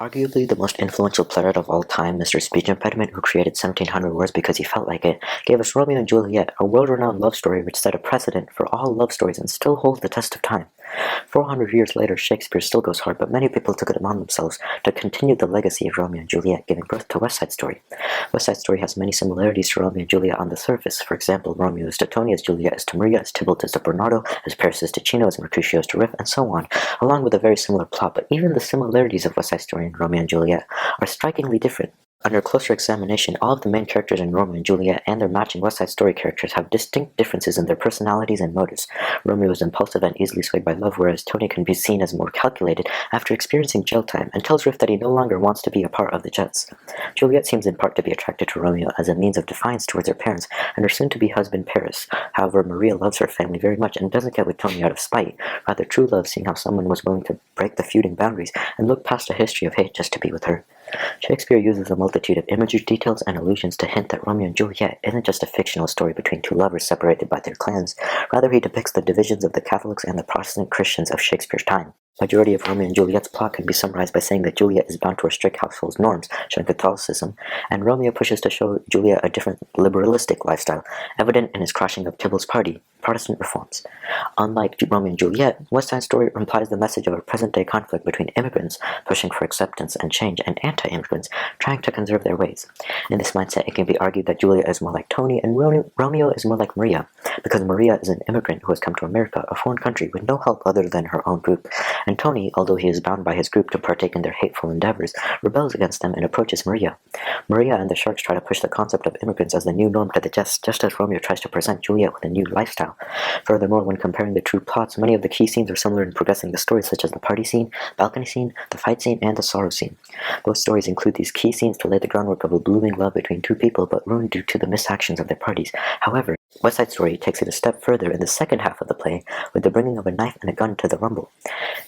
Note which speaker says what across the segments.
Speaker 1: Arguably the most influential playwright of all time, Mr. Speech Impediment, who created 1700 words because he felt like it, gave us Romeo and Juliet, a world-renowned love story which set a precedent for all love stories and still holds the test of time. 400 years later, Shakespeare still goes hard, but many people took it upon themselves to continue the legacy of Romeo and Juliet, giving birth to West Side Story. West Side Story has many similarities to Romeo and Juliet on the surface. For example, Romeo is to Tony as Juliet is to Maria, as Tybalt is to Bernardo, as Paris is to Chino, as Mercutio is to Riff, and so on, along with a very similar plot. But even the similarities of West Side Story and Romeo and Juliet are strikingly different. Under closer examination, all of the main characters in Romeo and Juliet and their matching West Side Story characters have distinct differences in their personalities and motives. Romeo is impulsive and easily swayed by love, whereas Tony can be seen as more calculated after experiencing jail time and tells Riff that he no longer wants to be a part of the Jets. Juliet seems in part to be attracted to Romeo as a means of defiance towards her parents and her soon-to-be husband Paris. However, Maria loves her family very much and doesn't get with Tony out of spite, rather true love seeing how someone was willing to break the feuding boundaries and look past a history of hate just to be with her. Shakespeare uses a multitude of imagery details and allusions to hint that Romeo and Juliet isn't just a fictional story between two lovers separated by their clans, rather he depicts the divisions of the Catholics and the Protestant Christians of Shakespeare's time. The majority of Romeo and Juliet's plot can be summarized by saying that Juliet is bound to her strict household norms, showing Catholicism, and Romeo pushes to show Juliet a different liberalistic lifestyle, evident in his crashing of Tybalt's party, Protestant reforms. Unlike Romeo and Juliet, West Side Story implies the message of a present-day conflict between immigrants pushing for acceptance and change and anti-immigrants trying to conserve their ways. In this mindset, it can be argued that Juliet is more like Tony and Romeo is more like Maria, because Maria is an immigrant who has come to America, a foreign country, with no help other than her own group, and Tony, although he is bound by his group to partake in their hateful endeavors, rebels against them and approaches Maria. Maria and the Sharks try to push the concept of immigrants as the new norm to the just as Romeo tries to present Juliet with a new lifestyle. Furthermore, when comparing the two plots, many of the key scenes are similar in progressing the story, such as the party scene, balcony scene, the fight scene, and the sorrow scene. Both stories include these key scenes to lay the groundwork of a blooming love between two people, but ruined due to the misactions of their parties. However, West Side Story takes it a step further in the second half of the play, with the bringing of a knife and a gun to the rumble.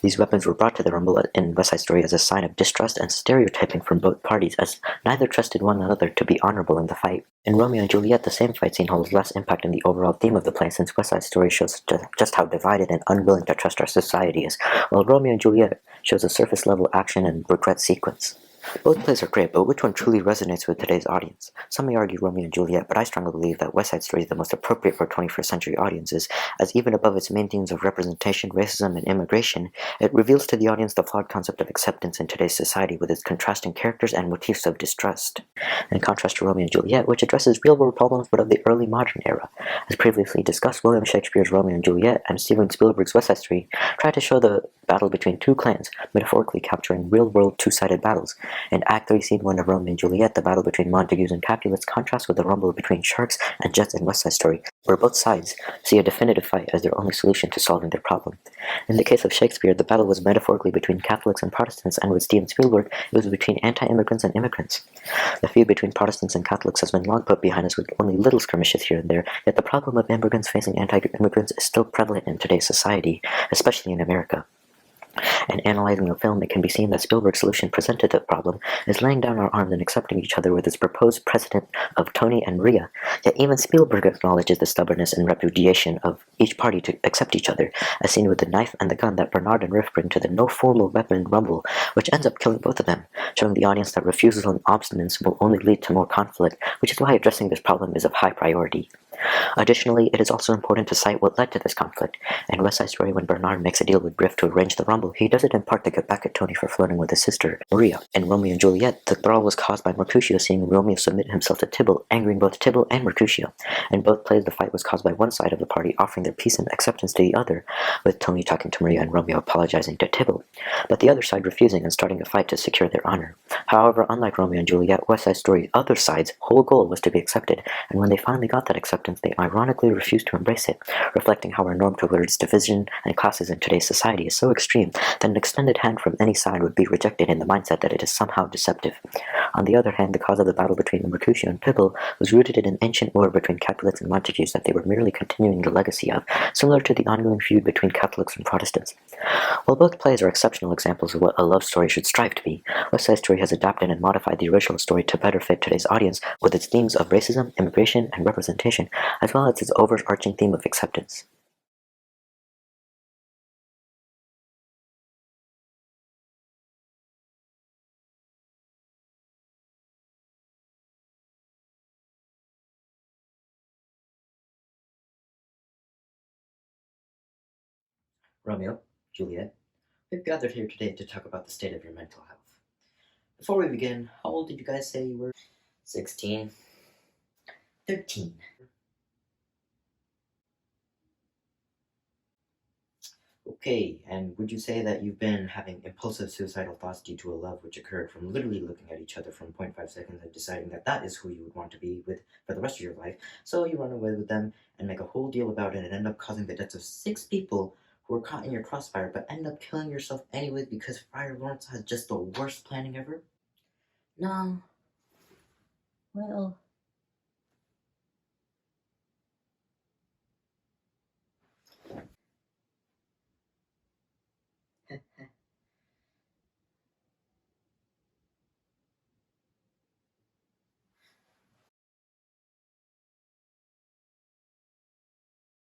Speaker 1: These weapons were brought to the rumble in West Side Story as a sign of distrust and stereotyping from both parties, as neither trusted one another to be honorable in the fight. In Romeo and Juliet, the same fight scene holds less impact in the overall theme of the play, since West Side Story shows just how divided and unwilling to trust our society is, while Romeo and Juliet shows a surface-level action and regret sequence. Both plays are great, but which one truly resonates with today's audience? Some may argue Romeo and Juliet, but I strongly believe that West Side Story is the most appropriate for 21st century audiences, as even above its main themes of representation, racism, and immigration, it reveals to the audience the flawed concept of acceptance in today's society with its contrasting characters and motifs of distrust. In contrast to Romeo and Juliet, which addresses real-world problems but of the early modern era. As previously discussed, William Shakespeare's Romeo and Juliet and Steven Spielberg's West Side Story try to show the battle between two clans, metaphorically capturing real-world two-sided battles. In Act 3, Scene 1 of Romeo and Juliet, the battle between Montagues and Capulets contrasts with the rumble between Sharks and Jets in West Side Story, where both sides see a definitive fight as their only solution to solving their problem. In the case of Shakespeare, the battle was metaphorically between Catholics and Protestants, and with Steven Spielberg, it was between anti-immigrants and immigrants. The feud between Protestants and Catholics has been long put behind us with only little skirmishes here and there, yet the problem of immigrants facing anti-immigrants is still prevalent in today's society, especially in America. And analyzing the film, it can be seen that Spielberg's solution presented to the problem is laying down our arms and accepting each other with his proposed precedent of Tony and Maria. Yet even Spielberg acknowledges the stubbornness and repudiation of each party to accept each other, as seen with the knife and the gun that Bernard and Riff bring to the no formal weapon rumble, which ends up killing both of them, showing the audience that refusal and obstinance will only lead to more conflict, which is why addressing this problem is of high priority. Additionally, it is also important to cite what led to this conflict. In West Side Story, when Bernard makes a deal with Griff to arrange the rumble, he does it in part to get back at Tony for flirting with his sister, Maria. In Romeo and Juliet, the brawl was caused by Mercutio seeing Romeo submit himself to Tybalt, angering both Tybalt and Mercutio. In both plays, the fight was caused by one side of the party offering their peace and acceptance to the other, with Tony talking to Maria and Romeo apologizing to Tybalt, but the other side refusing and starting a fight to secure their honor. However, unlike Romeo and Juliet, West Side Story's other side's whole goal was to be accepted, and when they finally got that acceptance, they ironically refused to embrace it, reflecting how our norm towards division and classes in today's society is so extreme that an extended hand from any side would be rejected in the mindset that it is somehow deceptive. On the other hand, the cause of the battle between Mercutio and Tybalt was rooted in an ancient war between Capulets and Montagues that they were merely continuing the legacy of, similar to the ongoing feud between Catholics and Protestants. While both plays are exceptional examples of what a love story should strive to be, West Side Story has adapted and modified the original story to better fit today's audience with its themes of racism, immigration, and representation, as well as its overarching theme of acceptance. Romeo, Juliet, we've gathered here today to talk about the state of your mental health. Before we begin, how old did you guys say you were? 16. 13. Okay, and would you say that you've been having impulsive suicidal thoughts due to a love which occurred from literally looking at each other from 0.5 seconds and deciding that that is who you would want to be with for the rest of your life, so you run away with them and make a whole deal about it and end up causing the deaths of 6 people who were caught in your crossfire but end up killing yourself anyways because Friar Lawrence has just the worst planning ever? No. Well,